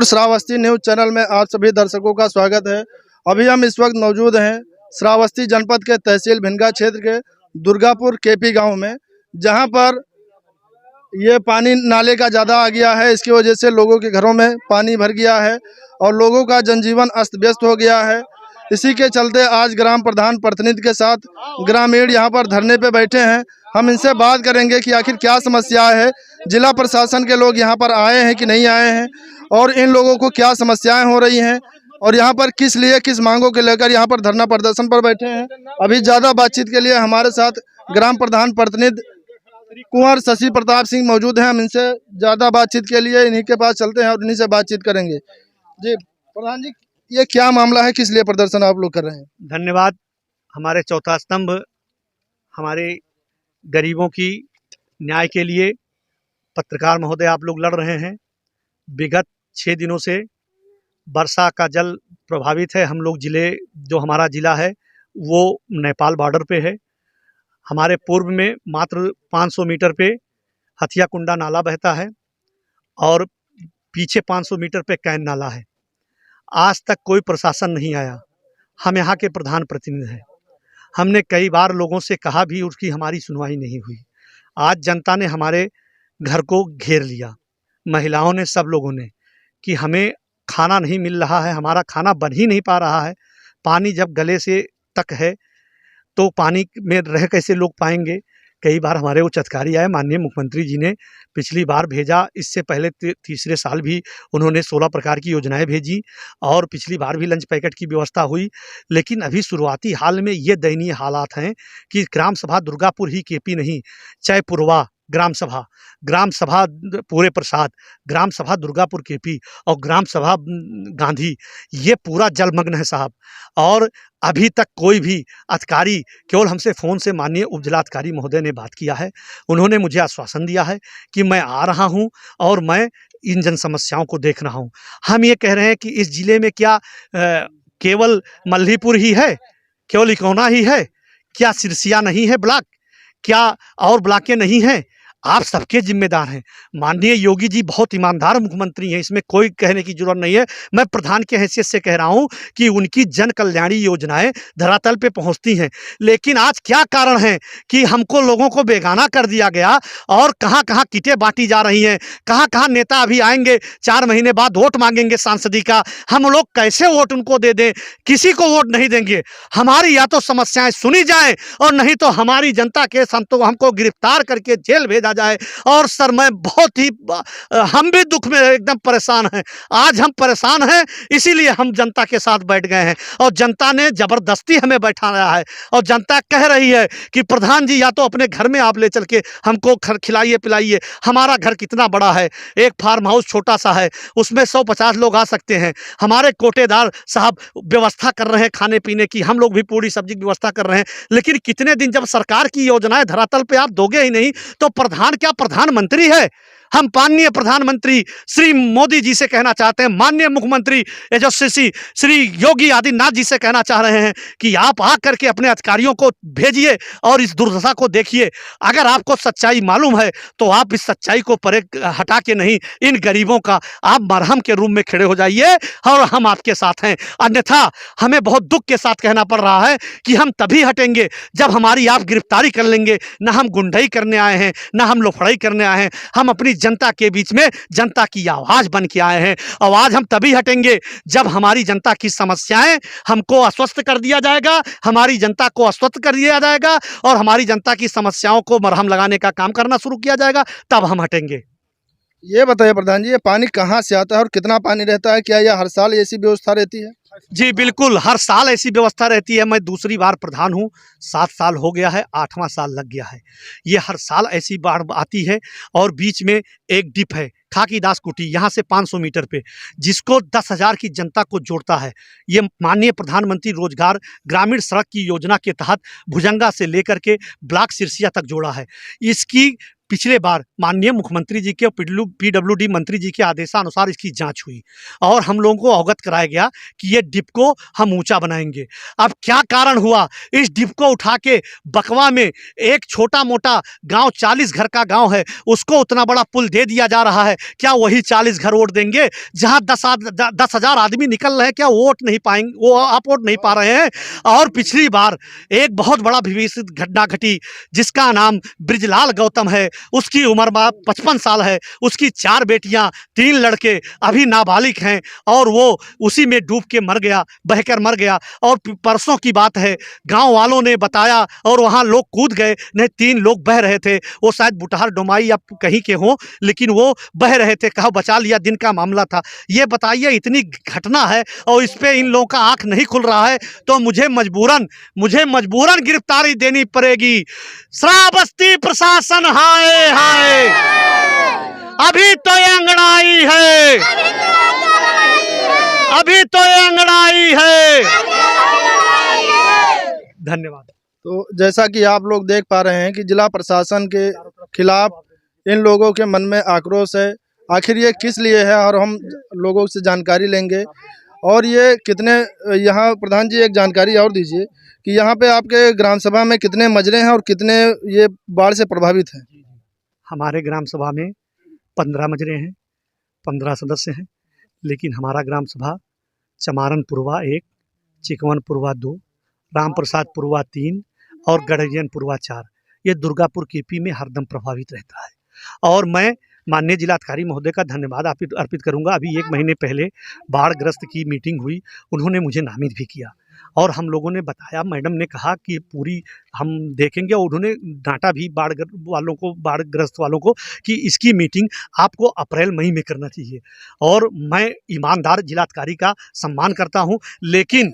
Shravasti news channel में आप सभी दर्शकों का स्वागत है। अभी हम इस वक्त मौजूद हैं श्रावस्ती जनपद के तहसील भिनगा क्षेत्र के दुर्गापुर केपी गांव में, जहां पर ये पानी नाले का ज़्यादा आ गया है। इसकी वजह से लोगों के घरों में पानी भर गया है और लोगों का जनजीवन अस्त व्यस्त हो गया है। इसी के चलते आज ग्राम प्रधान प्रतिनिधि के साथ ग्रामीण यहाँ पर धरने पे बैठे हैं। हम इनसे बात करेंगे कि आखिर क्या समस्या है, जिला प्रशासन के लोग यहाँ पर आए हैं कि नहीं आए हैं और इन लोगों को क्या समस्याएं हो रही हैं और यहाँ पर किस लिए किस मांगों के लेकर यहाँ पर धरना प्रदर्शन पर बैठे हैं। अभी ज़्यादा बातचीत के लिए हमारे साथ ग्राम प्रधान प्रतिनिधि कुंवर शशि प्रताप सिंह मौजूद हैं। हम इनसे ज़्यादा बातचीत के लिए इन्हीं के पास चलते हैं और इन्हीं से बातचीत करेंगे। जी प्रधान जी, ये क्या मामला है, किस लिए प्रदर्शन आप लोग कर रहे हैं? धन्यवाद। हमारे चौथा स्तंभ हमारे गरीबों की न्याय के लिए पत्रकार महोदय आप लोग लड़ रहे हैं। विगत 6 दिनों से वर्षा का जल प्रभावित है। हम लोग जो हमारा ज़िला है वो नेपाल बॉर्डर पे है। हमारे पूर्व में मात्र 500 मीटर पे हथिया कुंडा नाला बहता है और पीछे 500 मीटर पे कैन नाला है। आज तक कोई प्रशासन नहीं आया। हम यहाँ के प्रधान प्रतिनिधि हैं। हमने कई बार लोगों से कहा भी, उसकी हमारी सुनवाई नहीं हुई। आज जनता ने हमारे घर को घेर लिया, महिलाओं ने, सब लोगों ने, कि हमें खाना नहीं मिल रहा है, हमारा खाना बन ही नहीं पा रहा है। पानी जब गले से तक है तो पानी में रह कैसे लोग पाएंगे। कई बार हमारे उच्च अधिकारी आए, माननीय मुख्यमंत्री जी ने पिछली बार भेजा, इससे पहले तीसरे साल भी उन्होंने 16 प्रकार की योजनाएं भेजी और पिछली बार भी लंच पैकेट की व्यवस्था हुई। लेकिन अभी शुरुआती हाल में ये दयनीय हालात हैं कि ग्राम सभा दुर्गापुर ही केपी नहीं, चाहे पुरवा ग्राम सभा पूरे प्रसाद, ग्राम सभा दुर्गापुर केपी और ग्राम सभा गांधी, ये पूरा जलमग्न है साहब। और अभी तक कोई भी अधिकारी, केवल हमसे फ़ोन से माननीय उपजिलाधिकारी महोदय ने बात किया है। उन्होंने मुझे आश्वासन दिया है कि मैं आ रहा हूं और मैं इन जन समस्याओं को देख रहा हूं। हम ये कह रहे हैं कि इस ज़िले में क्या केवल मल्हीपुर ही है, केवल इकौना ही है क्या? सिरसिया नहीं है ब्लॉक? क्या और ब्लॉकें नहीं हैं? आप सबके जिम्मेदार हैं। माननीय योगी जी बहुत ईमानदार मुख्यमंत्री हैं, इसमें कोई कहने की जरूरत नहीं है। मैं प्रधान के हैसियत से कह रहा हूं कि उनकी जन कल्याणी योजनाएं धरातल पे पहुंचती हैं। लेकिन आज क्या कारण है कि हमको लोगों को बेगाना कर दिया गया और कहां कहां किटें बांटी जा रही हैं। कहां कहां नेता अभी आएंगे, 4 महीने बाद वोट मांगेंगे सांसदी का, हम लोग कैसे वोट उनको दे दें? किसी को वोट नहीं देंगे। हमारी या तो समस्याएं सुनी जाएं और नहीं तो हमारी जनता के हमको गिरफ्तार करके जेल भेजा जाए। और सर मैं बहुत ही, हम भी दुख में एकदम परेशान हैं। आज हम परेशान हैं, इसीलिए हम जनता के साथ बैठ गए हैं और जनता ने जबरदस्ती हमें बैठाया है। और जनता कह रही है कि प्रधान जी या तो अपने घर में आप ले चल के हमको खिलाइए पिलाइए। हमारा घर कितना बड़ा है, एक फार्म हाउस छोटा सा है, उसमें 150 लोग आ सकते हैं। हमारे कोटेदार साहब व्यवस्था कर रहे हैं खाने पीने की, हम लोग भी पूरी सब्जी की व्यवस्था कर रहे हैं। लेकिन कितने दिन जब सरकार की योजनाएं धरातल पे आप दोगे ही नहीं तो प्रधान क्या प्रधानमंत्री है? हम माननीय प्रधानमंत्री श्री मोदी जी से कहना चाहते हैं, माननीय मुख्यमंत्री यशस्वी श्री योगी आदित्यनाथ जी से कहना चाह रहे हैं कि आप आकर के अपने अधिकारियों को भेजिए और इस दुर्दशा को देखिए। अगर आपको सच्चाई मालूम है तो आप इस सच्चाई को परे हटा के नहीं, इन गरीबों का आप मरहम के रूप में खड़े हो जाइए और हम आपके साथ हैं। अन्यथा हमें बहुत दुख के साथ कहना पड़ रहा है कि हम तभी हटेंगे जब हमारी आप गिरफ्तारी कर लेंगे। ना हम गुंडाई करने आए हैं, ना हम लोफड़ाई करने आए हैं। हम अपनी जनता के बीच में जनता की आवाज बन के आए हैं। आवाज हम तभी हटेंगे जब हमारी जनता की समस्याएं हमको आश्वस्त कर दिया जाएगा, हमारी जनता को आश्वस्त कर दिया जाएगा और हमारी जनता की समस्याओं को मरहम लगाने का काम करना शुरू किया जाएगा, तब हम हटेंगे। ये बताइए प्रधान जी, ये पानी कहाँ से आता है और कितना पानी रहता है? क्या यह हर साल ऐसी व्यवस्था रहती है? जी बिल्कुल, हर साल ऐसी व्यवस्था रहती है। मैं दूसरी बार प्रधान हूँ, 7 साल हो गया है, 8वां साल लग गया है। ये हर साल ऐसी बाढ़ आती है और बीच में एक डिप है खाकीदास कुटी, यहाँ से 500 मीटर पे, जिसको 10,000 की जनता को जोड़ता है। ये माननीय प्रधानमंत्री रोजगार ग्रामीण सड़क की योजना के तहत भुजंगा से लेकर के ब्लॉक सिरसिया तक जोड़ा है। इसकी पिछले बार माननीय मुख्यमंत्री जी के और पीडब्ल्यूडी मंत्री जी के आदेशानुसार इसकी जांच हुई और हम लोगों को अवगत कराया गया कि ये डिप को हम ऊंचा बनाएंगे। अब क्या कारण हुआ, इस डिप को उठा के बकवा में एक छोटा मोटा गांव 40 घर का गांव है, उसको उतना बड़ा पुल दे दिया जा रहा है। क्या वही 40 घर वोट देंगे? जहां 10,000 आदमी निकल रहे हैं, क्या वोट नहीं पाएंगे? वो आप वोट नहीं पा रहे हैं। और पिछली बार एक बहुत बड़ा विवादित घटना घटी जिसका नाम ब्रिजलाल गौतम है। उसकी उम्र 55 साल है, उसकी 4 बेटियां, 3 लड़के अभी नाबालिग हैं और वो उसी में डूब के मर गया, बहकर मर गया। और परसों की बात है, गांव वालों ने बताया और वहां लोग कूद गए, नहीं 3 लोग बह रहे थे, वो शायद बुटहर डोमाई या कहीं के हों, लेकिन वो बह रहे थे, कहा बचा लिया, दिन का मामला था। ये बताइए, इतनी घटना है और इस पे इन लोगों का आंख नहीं खुल रहा है, तो मुझे मजबूरन गिरफ्तारी देनी पड़ेगी। श्रावस्ती प्रशासन हाय हाय, अभी तो ये अंगड़ाई है, अभी तो ये अंगड़ाई है। धन्यवाद। तो जैसा कि आप लोग देख पा रहे हैं कि जिला प्रशासन के खिलाफ इन लोगों के मन में आक्रोश है। आखिर ये किस लिए है और हम लोगों से जानकारी लेंगे। और ये कितने, यहाँ प्रधान जी एक जानकारी और दीजिए कि यहाँ पे आपके ग्राम सभा में कितने मजरे हैं और कितने ये बाढ़ से प्रभावित हैं। हमारे ग्राम सभा में 15 मजरे हैं, 15 सदस्य हैं, लेकिन हमारा ग्राम सभा चमारन पुरवा 1, चिकवन पुरवा 2, राम प्रसाद पुरवा 3 और गढ़जन पुरवा 4, ये दुर्गापुर केपी में हरदम प्रभावित रहता है। और मैं माननीय जिलाधिकारी महोदय का धन्यवाद अर्पित करूंगा। अभी 1 महीने पहले बाढ़ग्रस्त की मीटिंग हुई, उन्होंने मुझे नामित भी किया और हम लोगों ने बताया, मैडम ने कहा कि पूरी हम देखेंगे, और उन्होंने डांटा भी बाढ़ग्रस्त वालों को कि इसकी मीटिंग आपको अप्रैल मई में करना चाहिए। और मैं ईमानदार जिलाधिकारी का सम्मान करता हूं, लेकिन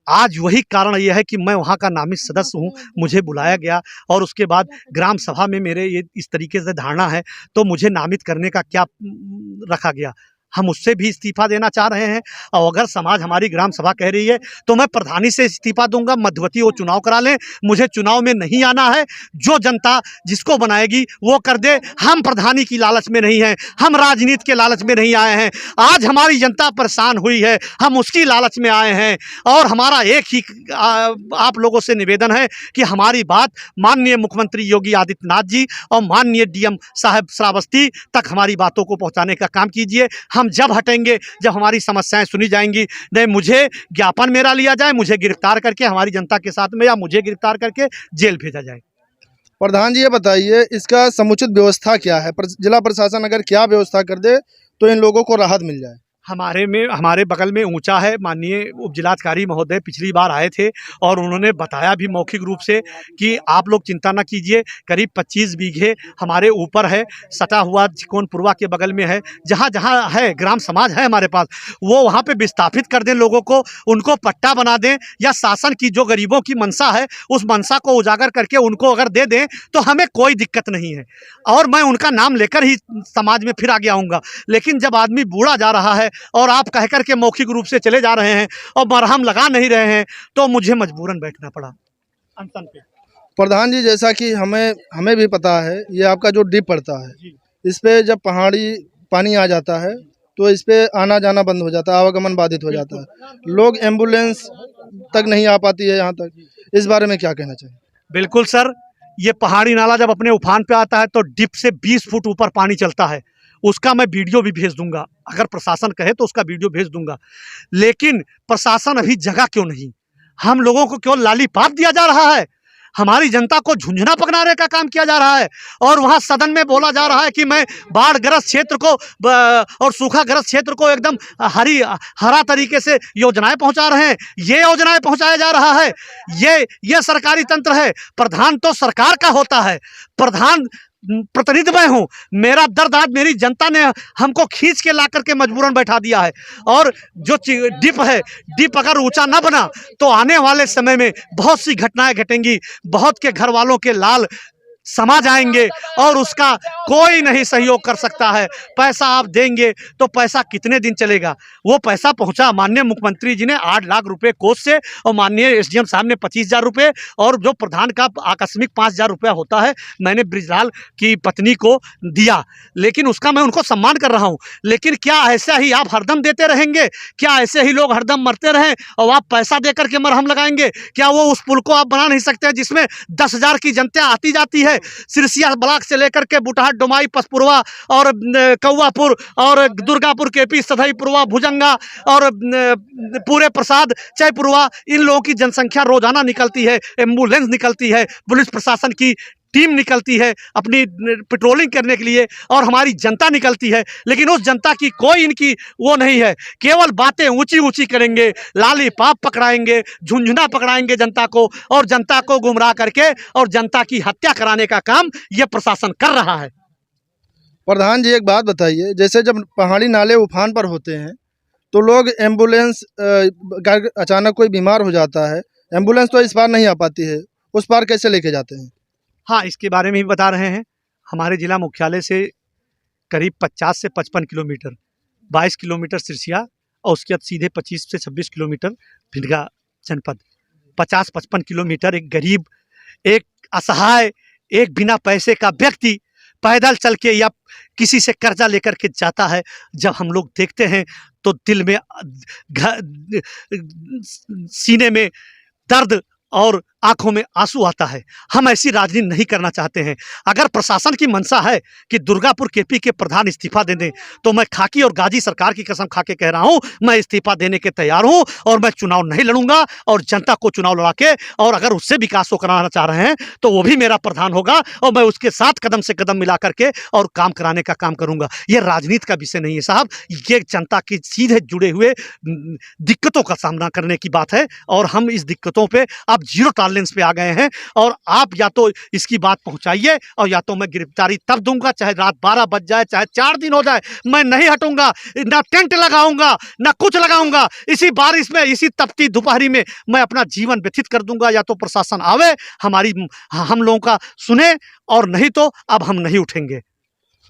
आज वही कारण यह है कि मैं वहाँ का नामित सदस्य हूँ, मुझे बुलाया गया और उसके बाद ग्राम सभा में मेरे ये इस तरीके से धारणा है, तो मुझे नामित करने का क्या रखा गया। हम उससे भी इस्तीफा देना चाह रहे हैं, और अगर समाज हमारी ग्राम सभा कह रही है तो मैं प्रधानी से इस्तीफा दूंगा, मध्यवर्ती वो चुनाव करा लें, मुझे चुनाव में नहीं आना है। जो जनता जिसको बनाएगी वो कर दे, हम प्रधानी की लालच में नहीं हैं, हम राजनीति के लालच में नहीं आए हैं। आज हमारी जनता परेशान हुई है, हम उसकी लालच में आए हैं। और हमारा एक ही आप लोगों से निवेदन है कि हमारी बात माननीय मुख्यमंत्री योगी आदित्यनाथ जी और माननीय डीएम साहब श्रावस्ती तक हमारी बातों को पहुँचाने का काम कीजिए। हम जब हटेंगे जब हमारी समस्याएं सुनी जाएंगी, नहीं मुझे ज्ञापन मेरा लिया जाए, मुझे गिरफ्तार करके हमारी जनता के साथ में, या मुझे गिरफ्तार करके जेल भेजा जाए। प्रधान जी ये बताइए, इसका समुचित व्यवस्था क्या है? जिला प्रशासन अगर क्या व्यवस्था कर दे तो इन लोगों को राहत मिल जाए। हमारे बगल में ऊंचा है, माननीय उप जिलाधिकारी महोदय पिछली बार आए थे और उन्होंने बताया भी मौखिक रूप से कि आप लोग चिंता न कीजिए, करीब 25 बीघे हमारे ऊपर है, सटा हुआ चिकवन पुरवा के बगल में है, जहाँ जहाँ है ग्राम समाज है हमारे पास, वो वहाँ पे विस्थापित कर दें लोगों को, उनको पट्टा बना दें, या शासन की जो गरीबों की मंशा है उस मंशा को उजागर करके उनको अगर दे दें तो हमें कोई दिक्कत नहीं है। और मैं उनका नाम लेकर ही समाज में फिर आगे आऊँगा। लेकिन जब आदमी बूढ़ा जा रहा है और आप कह कर के मौखिक रूप से चले जा रहे हैं और मरहम लगा नहीं रहे हैं, तो मुझे मजबूरन बैठना पड़ा अनशन पे। प्रधान जी जैसा कि हमें भी पता है, ये आपका जो डिप पड़ता है, इस पे जब पहाड़ी पानी आ जाता है तो इस पे आना जाना बंद हो जाता है, आवागमन बाधित हो जाता है, लोग एम्बुलेंस तक नहीं आ पाती है यहाँ तक। इस बारे में क्या कहना चाहिए? बिल्कुल सर, ये पहाड़ी नाला जब अपने उफान पे आता है तो डिप से 20 फुट ऊपर पानी चलता है, उसका मैं वीडियो भी भेज दूंगा, अगर प्रशासन कहे तो उसका वीडियो भेज दूंगा। लेकिन प्रशासन अभी जगह क्यों नहीं? हम लोगों को क्यों लालीपाप दिया जा रहा है? हमारी जनता को झुंझुना पकड़ाने का काम किया जा रहा है। और वहाँ सदन में बोला जा रहा है कि मैं बाढ़ग्रस्त क्षेत्र को और सूखाग्रस्त क्षेत्र को एकदम हरा तरीके से योजनाएं पहुंचा रहे हैं। ये योजनाएं पहुंचाया जा रहा है, ये सरकारी तंत्र है। प्रधान तो सरकार का होता है, प्रधान प्रतिनिधि मैं हूँ। मेरा दर्द आज मेरी जनता ने हमको खींच के ला करके मजबूरन बैठा दिया है। और जो डिप है, डिप अगर ऊंचा ना बना तो आने वाले समय में बहुत सी घटनाएं घटेंगी, बहुत के घर वालों के लाल समा जाएंगे और उसका कोई नहीं सहयोग कर सकता है। पैसा आप देंगे तो पैसा कितने दिन चलेगा? वो पैसा पहुंचा माननीय मुख्यमंत्री जी ने 8 लाख रुपए कोष से, और माननीय एसडीएम साहब ने 25,000 रुपये, और जो प्रधान का आकस्मिक 5,000 रुपया होता है मैंने ब्रिजलाल की पत्नी को दिया, लेकिन उसका मैं उनको सम्मान कर रहा हूं। लेकिन क्या ऐसा ही आप हरदम देते रहेंगे? क्या ऐसे ही लोग हरदम मरते रहें और आप पैसा देकर के मरहम लगाएंगे? क्या वो उस पुल को आप बना नहीं सकते जिसमें 10,000 की जनता आती जाती है? सिरसिया ब्लॉक से लेकर के बुटहाट, डोमाई, पसपुरवा और कौवापुर और दुर्गापुर, केपी, सधईपुरवा, भुजंगा और पूरे प्रसाद, चैपुरवा, इन लोगों की जनसंख्या रोजाना निकलती है, एम्बुलेंस निकलती है, पुलिस प्रशासन की टीम निकलती है अपनी पेट्रोलिंग करने के लिए, और हमारी जनता निकलती है, लेकिन उस जनता की कोई इनकी वो नहीं है। केवल बातें ऊंची ऊंची करेंगे, लालीपाप पकड़ाएंगे, झुंझुना पकड़ाएंगे जनता को, और जनता को गुमराह करके और जनता की हत्या कराने का काम ये प्रशासन कर रहा है। प्रधान जी, एक बात बताइए, जैसे जब पहाड़ी नाले उफान पर होते हैं तो लोग एम्बुलेंस अचानक कोई बीमार हो जाता है, एम्बुलेंस तो इस पार नहीं आ पाती है, उस पार कैसे लेके जाते हैं? हाँ, इसके बारे में भी बता रहे हैं। हमारे जिला मुख्यालय से करीब 50 से 55 किलोमीटर, 22 किलोमीटर सिरसिया, और उसके बाद सीधे 25 से 26 किलोमीटर भिंडगा जनपद। 50-55 किलोमीटर एक गरीब, एक असहाय, एक बिना पैसे का व्यक्ति पैदल चल के या किसी से कर्जा लेकर के जाता है। जब हम लोग देखते हैं तो दिल में सीने में दर्द और आंखों में आंसू आता है। हम ऐसी राजनीति नहीं करना चाहते हैं। अगर प्रशासन की मंशा है कि दुर्गापुर केपी के प्रधान इस्तीफा दे दें, तो मैं खाकी और गाजी सरकार की कसम खा के कह रहा हूं, मैं इस्तीफा देने के तैयार हूं, और मैं चुनाव नहीं लड़ूंगा, और जनता को चुनाव लड़ा के, और अगर उससे विकास को कराना चाह रहे हैं तो वो भी मेरा प्रधान होगा, और मैं उसके साथ कदम से कदम मिला करके और काम कराने का काम करूंगा। ये राजनीति का विषय नहीं है साहब, ये जनता के सीधे जुड़े हुए दिक्कतों का सामना करने की बात है, और हम इस दिक्कतों पर अब जीरो टॉलरेंस पे आ गए हैं। और आप या तो इसकी बात पहुंचाइए, और या तो मैं गिरफ्तारी तब दूंगा, चाहे रात 12 बज जाए, चाहे 4 दिन हो जाए, मैं नहीं हटूंगा। ना टेंट लगाऊंगा, ना कुछ लगाऊंगा। इसी बारिश में, इसी तपती दोपहरी में मैं अपना जीवन व्यतीत कर दूंगा। या तो प्रशासन आवे, हम लोगों का सुने, और नहीं तो अब हम नहीं उठेंगे।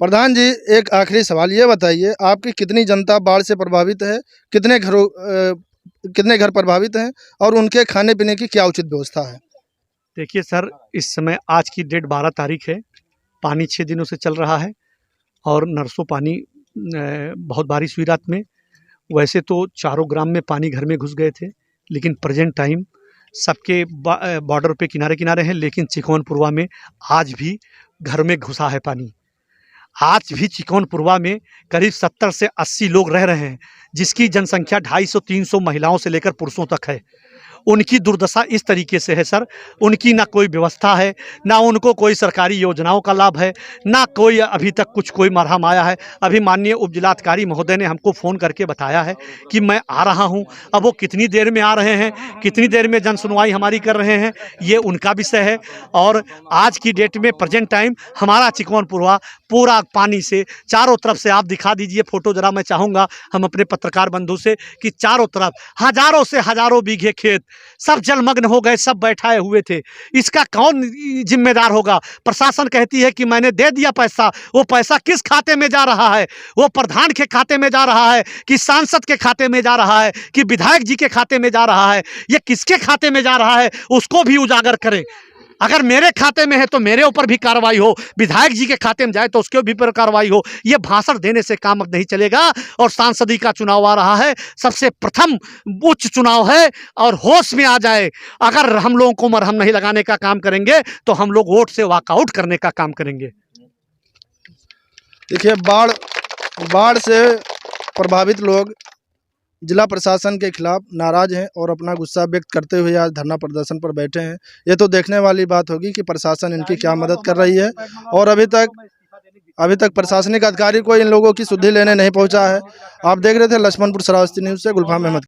प्रधान जी, एक आखिरी सवाल ये बताइए, आपकी कितनी जनता बाढ़ से प्रभावित है? कितने घर प्रभावित हैं, और उनके खाने पीने की क्या उचित व्यवस्था है? देखिए सर, इस समय आज की डेट 12 तारीख है, पानी 6 दिनों से चल रहा है, और नरसों पानी, बहुत बारिश हुई रात में। वैसे तो चारों ग्राम में पानी घर में घुस गए थे, लेकिन प्रेजेंट टाइम सबके बॉर्डर पे किनारे किनारे हैं, लेकिन चिकौनपुरवा में आज भी घर में घुसा है पानी। आज भी चिकौनपुरवा में करीब 70 से 80 लोग रह रहे हैं, जिसकी जनसंख्या 250-300 महिलाओं से लेकर पुरुषों तक है। उनकी दुर्दशा इस तरीके से है सर, उनकी ना कोई व्यवस्था है, ना उनको कोई सरकारी योजनाओं का लाभ है, ना कोई अभी तक कुछ कोई मरहम आया है। अभी माननीय उपजिलाधिकारी महोदय ने हमको फ़ोन करके बताया है कि मैं आ रहा हूं। अब वो कितनी देर में आ रहे हैं, कितनी देर में जन सुनवाई हमारी कर रहे हैं, ये उनका विषय है। और आज की डेट में प्रेजेंट टाइम हमारा चिकौनपुरवा पूरा पानी से चारों तरफ से, आप दिखा दीजिए फ़ोटो ज़रा, मैं चाहूँगा हम अपने पत्रकार बंधु से, कि चारों तरफ हज़ारों से हज़ारों बीघे खेत सब जलमग्न हो गए, सब बैठाए हुए थे। इसका कौन जिम्मेदार होगा? प्रशासन कहती है कि मैंने दे दिया पैसा, वो पैसा किस खाते में जा रहा है? वो प्रधान के खाते में जा रहा है, कि सांसद के खाते में जा रहा है, कि विधायक जी के खाते में जा रहा है? ये किसके खाते में जा रहा है, उसको भी उजागर करें। अगर मेरे खाते में है तो मेरे ऊपर भी कार्रवाई हो, विधायक जी के खाते में जाए तो उसके ऊपर कार्रवाई हो। ये भाषण देने से काम अब नहीं चलेगा, और सांसदी का चुनाव आ रहा है, सबसे प्रथम उच्च चुनाव है, और होश में आ जाए। अगर हम लोगों को मरहम नहीं लगाने का काम करेंगे तो हम लोग वोट से वॉकआउट करने का काम करेंगे। देखिए, बाढ़ से प्रभावित लोग जिला प्रशासन के खिलाफ नाराज हैं और अपना गुस्सा व्यक्त करते हुए आज धरना प्रदर्शन पर बैठे हैं। ये तो देखने वाली बात होगी कि प्रशासन इनकी क्या मदद कर रही है, और अभी तक प्रशासनिक अधिकारी को इन लोगों की सुधि लेने नहीं पहुंचा है। आप देख रहे थे लक्ष्मणपुर श्रावस्ती न्यूज़ से गुलफाम अहमद।